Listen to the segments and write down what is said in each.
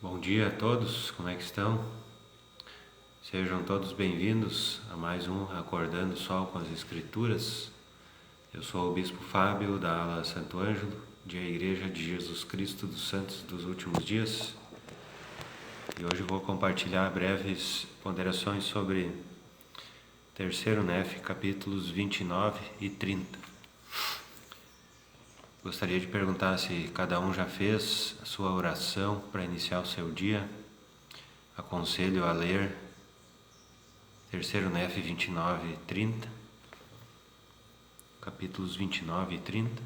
Bom dia a todos, como é que estão? Sejam todos bem-vindos a mais um Acordando o Sol com as Escrituras. Eu sou o Bispo Fábio, da ala Santo Ângelo, de A Igreja de Jesus Cristo dos Santos dos Últimos Dias. E hoje vou compartilhar breves ponderações sobre terceiro NEF, capítulos 29 e 30. Gostaria de perguntar se cada um já fez a sua oração para iniciar o seu dia. Aconselho a ler terceiro NEF 29 e 30, capítulos 29 e 30,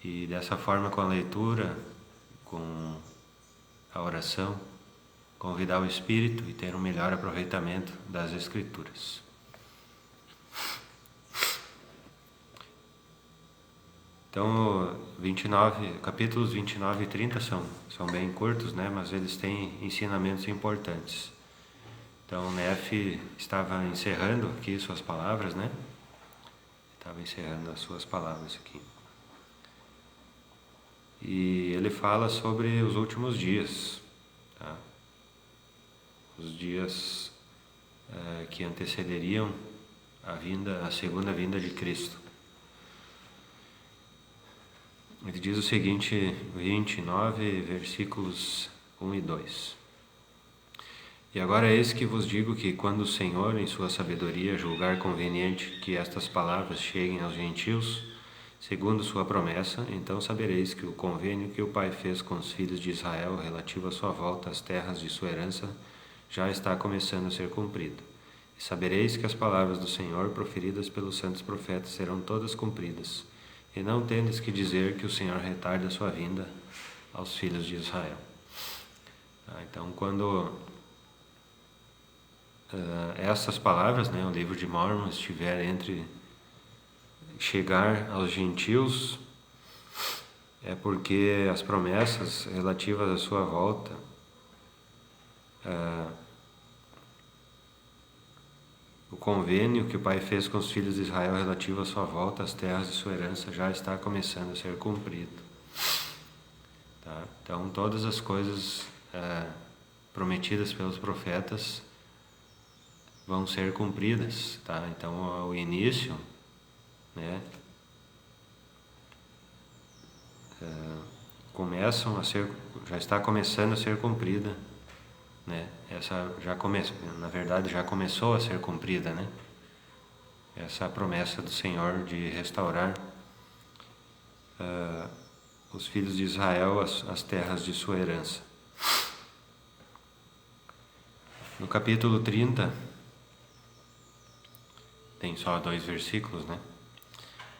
e dessa forma, com a leitura, com a oração, convidar o Espírito e ter um melhor aproveitamento das Escrituras. Então, capítulos 29 e 30 são bem curtos, né? Mas eles têm ensinamentos importantes. Então, o NEF estava encerrando aqui suas palavras, né? Estava encerrando as suas palavras aqui. E ele fala sobre os últimos dias, tá? Os dias que antecederiam a segunda vinda de Cristo. Ele diz o seguinte, 29, versículos 1 e 2. E agora eis que vos digo que quando o Senhor, em sua sabedoria, julgar conveniente que estas palavras cheguem aos gentios, segundo sua promessa, então sabereis que o convênio que o Pai fez com os filhos de Israel relativo à sua volta às terras de sua herança já está começando a ser cumprido. E sabereis que as palavras do Senhor proferidas pelos santos profetas serão todas cumpridas, e não tendes que dizer que o Senhor retarda a sua vinda aos filhos de Israel. Então, quando essas palavras, né, o livro de Mórmon, estiver entre chegar aos gentios, é porque as promessas relativas à sua volta o convênio que o Pai fez com os filhos de Israel relativo à sua volta às terras de sua herança já está começando a ser cumprido. Tá? Então, todas as coisas prometidas pelos profetas vão ser cumpridas. Tá? Então, o início, né, já está começando a ser cumprida, né? Na verdade já começou a ser cumprida, né? Essa promessa do Senhor de restaurar os filhos de Israel as terras de sua herança. No capítulo 30, tem só 2 versículos, né?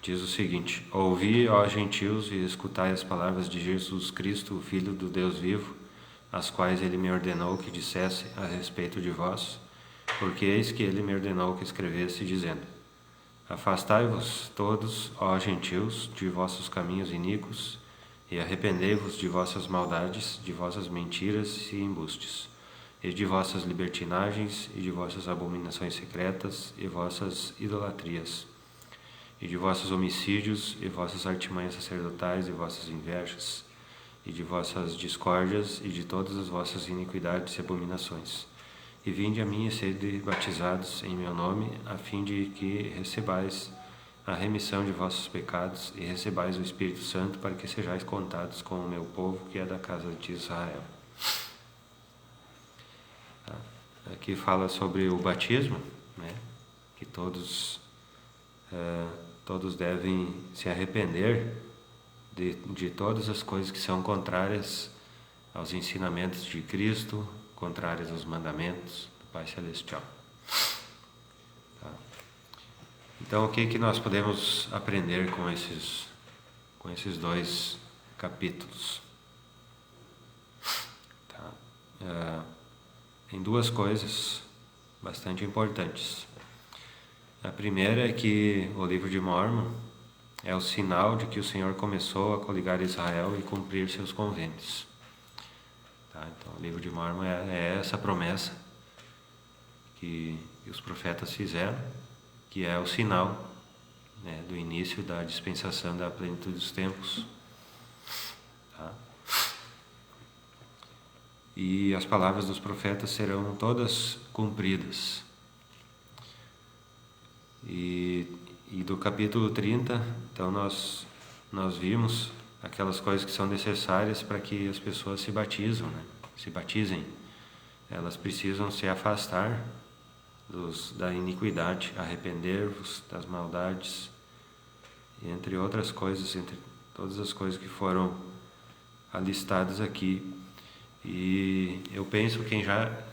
Diz o seguinte: Ouvi, ó gentios, e escutai as palavras de Jesus Cristo, o Filho do Deus vivo, as quais ele me ordenou que dissesse a respeito de vós, porque eis que ele me ordenou que escrevesse, dizendo: Afastai-vos todos, ó gentios, de vossos caminhos iníquos, e arrependei-vos de vossas maldades, de vossas mentiras e embustes, e de vossas libertinagens, e de vossas abominações secretas, e vossas idolatrias, e de vossos homicídios, e vossas artimanhas sacerdotais, e vossas invejas, e de vossas discórdias, e de todas as vossas iniquidades e abominações. E vinde a mim e sede batizados em meu nome, a fim de que recebais a remissão de vossos pecados, e recebais o Espírito Santo, para que sejais contados com o meu povo, que é da casa de Israel. Aqui fala sobre o batismo, né? Que todos devem se arrepender de todas as coisas que são contrárias aos ensinamentos de Cristo, contrárias aos mandamentos do Pai Celestial. Tá? Então, o que nós podemos aprender com esses 2 capítulos? Tá? Tem 2 coisas bastante importantes. A primeira é que o livro de Mórmon é o sinal de que o Senhor começou a coligar Israel e cumprir seus convênios. Tá? Então, o livro de Mórmon é essa promessa que os profetas fizeram, que é o sinal, né, do início da dispensação da plenitude dos tempos. Tá? e as palavras dos profetas serão todas cumpridas. E do capítulo 30, então nós vimos aquelas coisas que são necessárias para que as pessoas se batizem. Elas precisam se afastar da iniquidade, arrepender-vos das maldades, entre outras coisas, entre todas as coisas que foram alistadas aqui. E eu penso que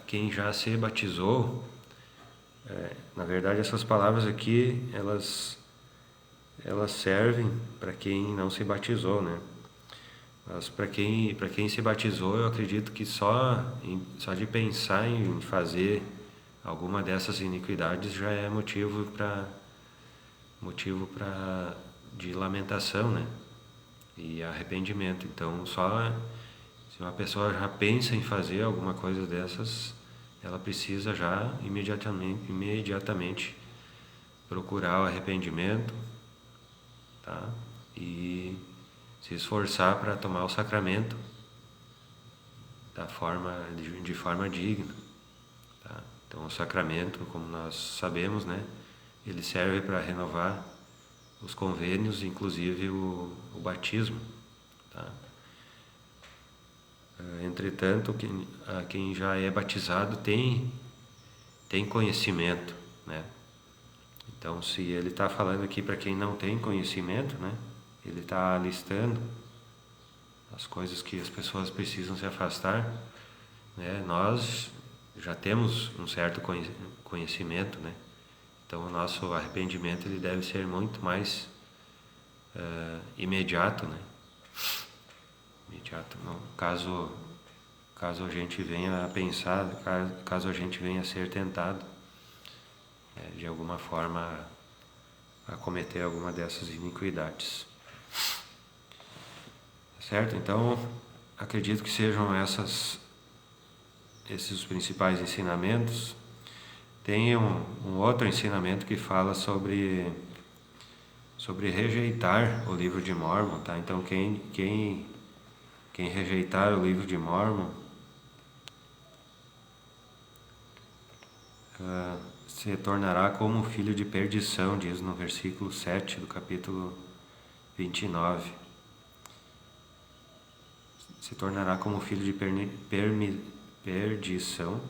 quem já se batizou, na verdade essas palavras aqui, elas servem para quem não se batizou, né? Mas para quem se batizou, eu acredito que só de pensar em fazer alguma dessas iniquidades já é motivo de lamentação, né? E arrependimento. Então, só se uma pessoa já pensa em fazer alguma coisa dessas, ela precisa já imediatamente procurar o arrependimento, tá? E se esforçar para tomar o sacramento de forma digna, tá? Então, o sacramento, como nós sabemos, né, ele serve para renovar os convênios, inclusive o batismo, tá? Entretanto, quem já é batizado tem conhecimento, né? Então, se ele está falando aqui para quem não tem conhecimento, né, ele está listando as coisas que as pessoas precisam se afastar, né? Nós já temos um certo conhecimento, né? Então, o nosso arrependimento ele deve ser muito mais imediato, né? Imediato. Não, caso a gente venha a pensar, caso a gente venha a ser tentado, de alguma forma a cometer alguma dessas iniquidades. Certo? Então, acredito que sejam esses os principais ensinamentos. Tem um outro ensinamento que fala sobre rejeitar o livro de Mórmon, tá? Então, quem rejeitar o livro de Mórmon se tornará como filho de perdição, diz no versículo 7 do capítulo 29. Se tornará como filho de perdição,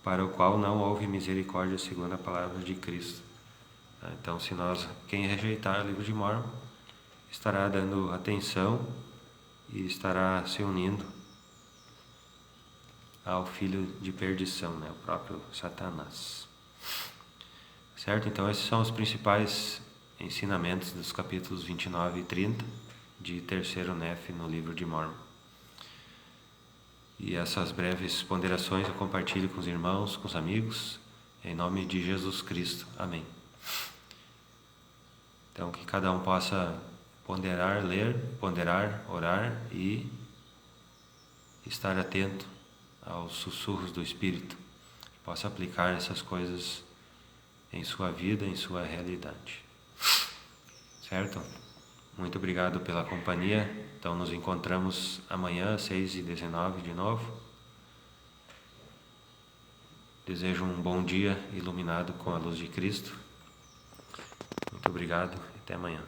para o qual não houve misericórdia segundo a palavra de Cristo. Então, quem rejeitar o livro de Mórmon estará dando atenção e estará se unindo ao filho de perdição, né? O próprio Satanás. Certo? Então, esses são os principais ensinamentos dos capítulos 29 e 30 de Terceiro Nephi no livro de Mórmon. E essas breves ponderações eu compartilho com os irmãos, com os amigos, em nome de Jesus Cristo. Amém. Então, que cada um possa ponderar, orar e estar atento aos sussurros do Espírito. Possa aplicar essas coisas em sua vida, em sua realidade. Certo? Muito obrigado pela companhia. Então, nos encontramos amanhã, 6h19 de novo. Desejo um bom dia iluminado com a luz de Cristo. Muito obrigado e até amanhã.